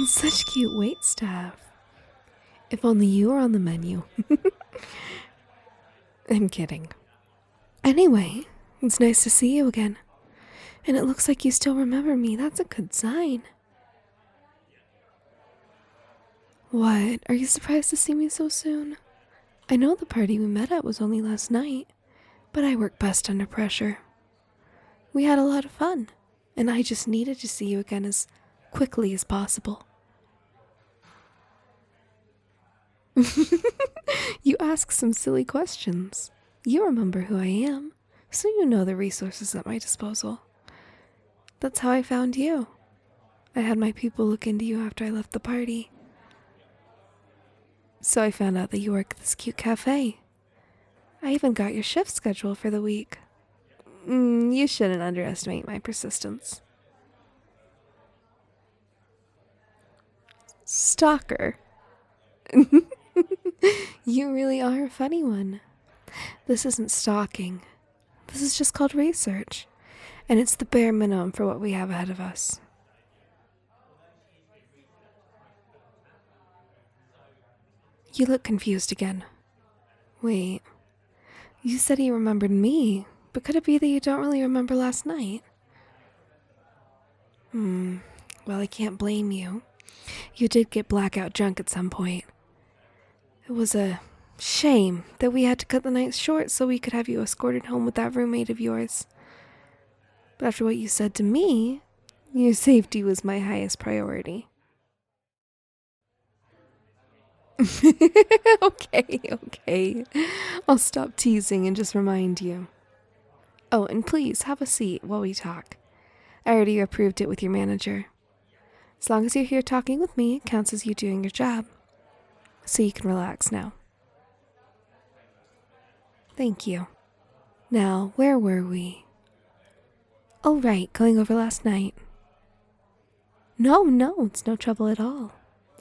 Such cute wait staff. If only you were on the menu. I'm kidding. Anyway, it's nice to see you again. And it looks like you still remember me. That's a good sign. What? Are you surprised to see me so soon? I know the party we met at was only last night, but I work best under pressure. We had a lot of fun, and I just needed to see you again as quickly as possible. You ask some silly questions. You remember who I am, so you know the resources at my disposal. That's how I found you. I had my people look into you after I left the party. So I found out that you work at this cute cafe. I even got your shift schedule for the week. You shouldn't underestimate my persistence. Stalker. You really are a funny one. This isn't stalking. This is just called research. And it's the bare minimum for what we have ahead of us. You look confused again. Wait. You said you remembered me, but could it be that you don't really remember last night? Well, I can't blame you. You did get blackout drunk at some point. It was a shame that we had to cut the night short so we could have you escorted home with that roommate of yours. But after what you said to me, your safety was my highest priority. Okay. I'll stop teasing and just remind you. Oh, and please have a seat while we talk. I already approved it with your manager. As long as you're here talking with me, it counts as you doing your job. So you can relax now. Thank you. Now, where were we? Oh, right, going over last night. No, it's no trouble at all.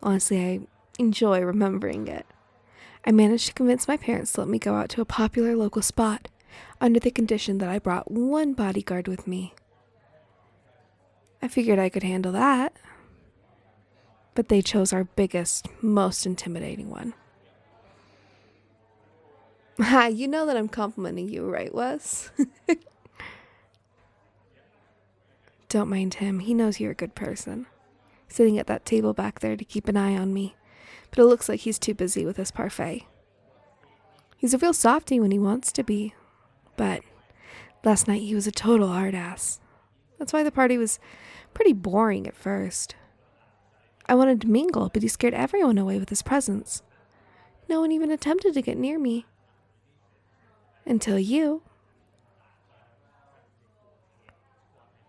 Honestly, I enjoy remembering it. I managed to convince my parents to let me go out to a popular local spot, under the condition that I brought one bodyguard with me. I figured I could handle that. But they chose our biggest, most intimidating one. Ha, you know that I'm complimenting you, right, Wes? Don't mind him, he knows you're a good person. Sitting at that table back there to keep an eye on me, but it looks like he's too busy with his parfait. He's a real softie when he wants to be, but last night he was a total hard ass. That's why the party was pretty boring at first. I wanted to mingle, but he scared everyone away with his presence. No one even attempted to get near me. Until you.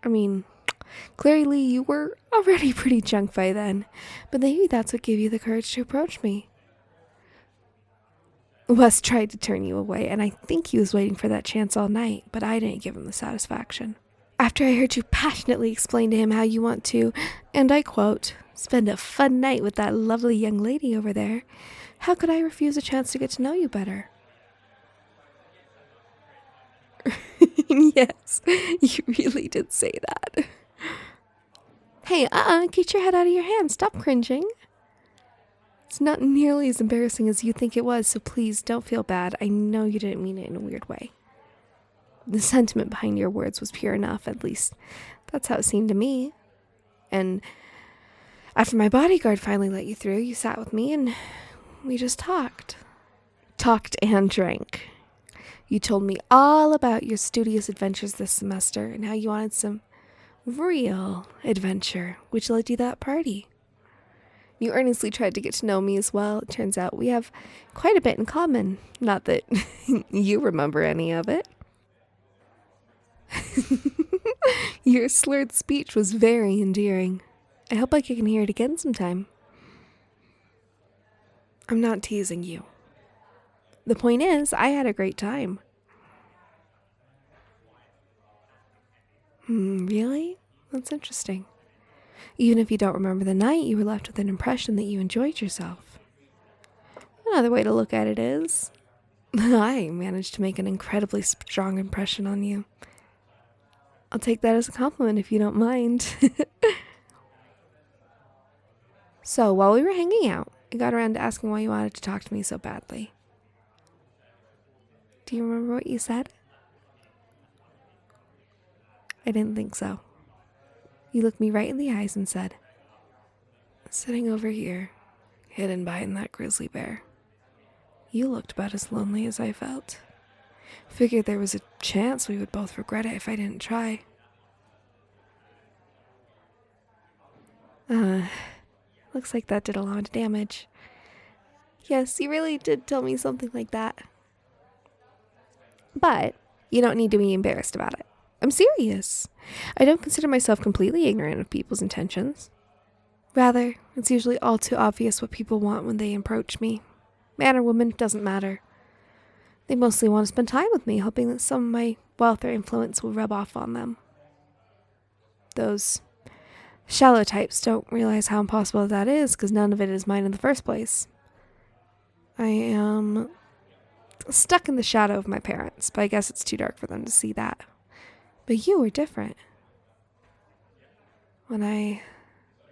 I mean, clearly you were already pretty drunk by then, but maybe that's what gave you the courage to approach me. Wes tried to turn you away, and I think he was waiting for that chance all night, but I didn't give him the satisfaction. After I heard you passionately explain to him how you want to, and I quote, spend a fun night with that lovely young lady over there, how could I refuse a chance to get to know you better? Yes, you really did say that. Hey, get your head out of your hand. Stop cringing. It's not nearly as embarrassing as you think it was, so please don't feel bad. I know you didn't mean it in a weird way. The sentiment behind your words was pure enough, at least that's how it seemed to me. And after my bodyguard finally let you through, you sat with me and we just talked. Talked and drank. You told me all about your studious adventures this semester and how you wanted some real adventure, which led you to that party. You earnestly tried to get to know me as well. It turns out we have quite a bit in common. Not that you remember any of it. Your slurred speech was very endearing. I hope I can hear it again sometime. I'm not teasing you. The point is, I had a great time. Really? That's interesting. Even if you don't remember the night, you were left with an impression that you enjoyed yourself. Another way to look at it is, I managed to make an incredibly strong impression on you. I'll take that as a compliment if you don't mind. So while we were hanging out, I got around to asking why you wanted to talk to me so badly. Do you remember what you said? I didn't think so. You looked me right in the eyes and said, "Sitting over here, hidden behind that grizzly bear, you looked about as lonely as I felt. Figured there was a chance we would both regret it if I didn't try." Looks like that did a lot of damage. Yes, you really did tell me something like that. But you don't need to be embarrassed about it. I'm serious. I don't consider myself completely ignorant of people's intentions. Rather, it's usually all too obvious what people want when they approach me. Man or woman, doesn't matter. They mostly want to spend time with me, hoping that some of my wealth or influence will rub off on them. Those shallow types don't realize how impossible that is because none of it is mine in the first place. I am stuck in the shadow of my parents, but I guess it's too dark for them to see that. But you were different. When I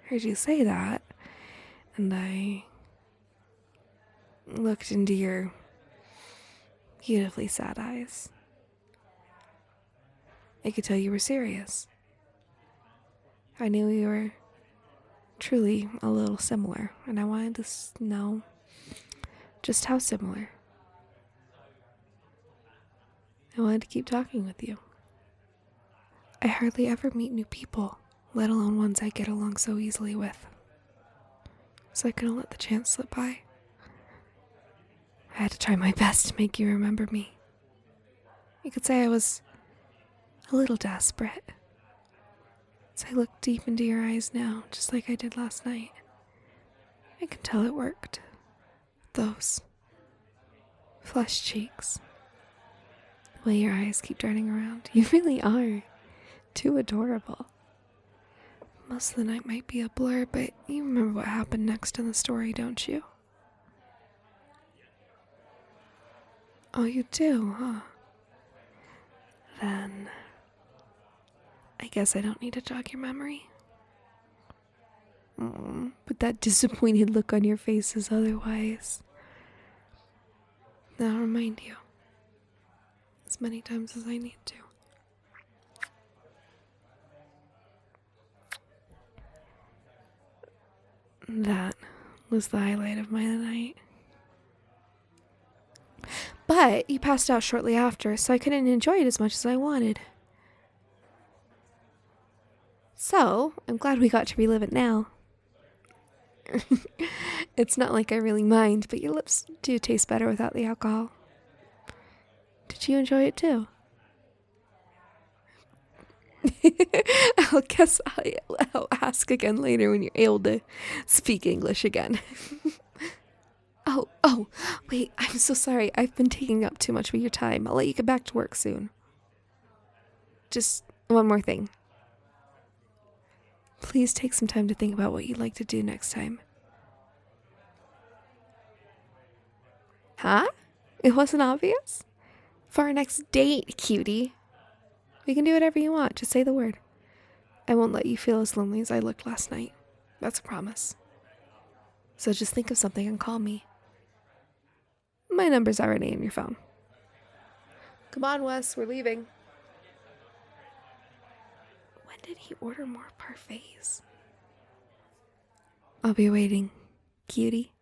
heard you say that, and I looked into your beautifully sad eyes, I could tell you were serious. I knew you were truly a little similar, and I wanted to know just how similar. I wanted to keep talking with you. I hardly ever meet new people, let alone ones I get along so easily with. So I couldn't let the chance slip by. I had to try my best to make you remember me. You could say I was a little desperate. As I look deep into your eyes now, just like I did last night, I can tell it worked. Those flushed cheeks. The way your eyes keep turning around. You really are too adorable. Most of the night might be a blur, but you remember what happened next in the story, don't you? Oh, you do, huh? Then I guess I don't need to jog your memory. But that disappointed look on your face is otherwise. I'll remind you as many times as I need to. That was the highlight of my night. But you passed out shortly after, so I couldn't enjoy it as much as I wanted. So, I'm glad we got to relive it now. It's not like I really mind, but your lips do taste better without the alcohol. Did you enjoy it too? I'll ask again later when you're able to speak English again. Oh, wait, I'm so sorry. I've been taking up too much of your time. I'll let you get back to work soon. Just one more thing. Please take some time to think about what you'd like to do next time. Huh? It wasn't obvious? For our next date, cutie. We can do whatever you want. Just say the word. I won't let you feel as lonely as I looked last night. That's a promise. So just think of something and call me. My number's already in your phone. Come on, Wes. We're leaving. When did he order more parfaits? I'll be waiting, cutie.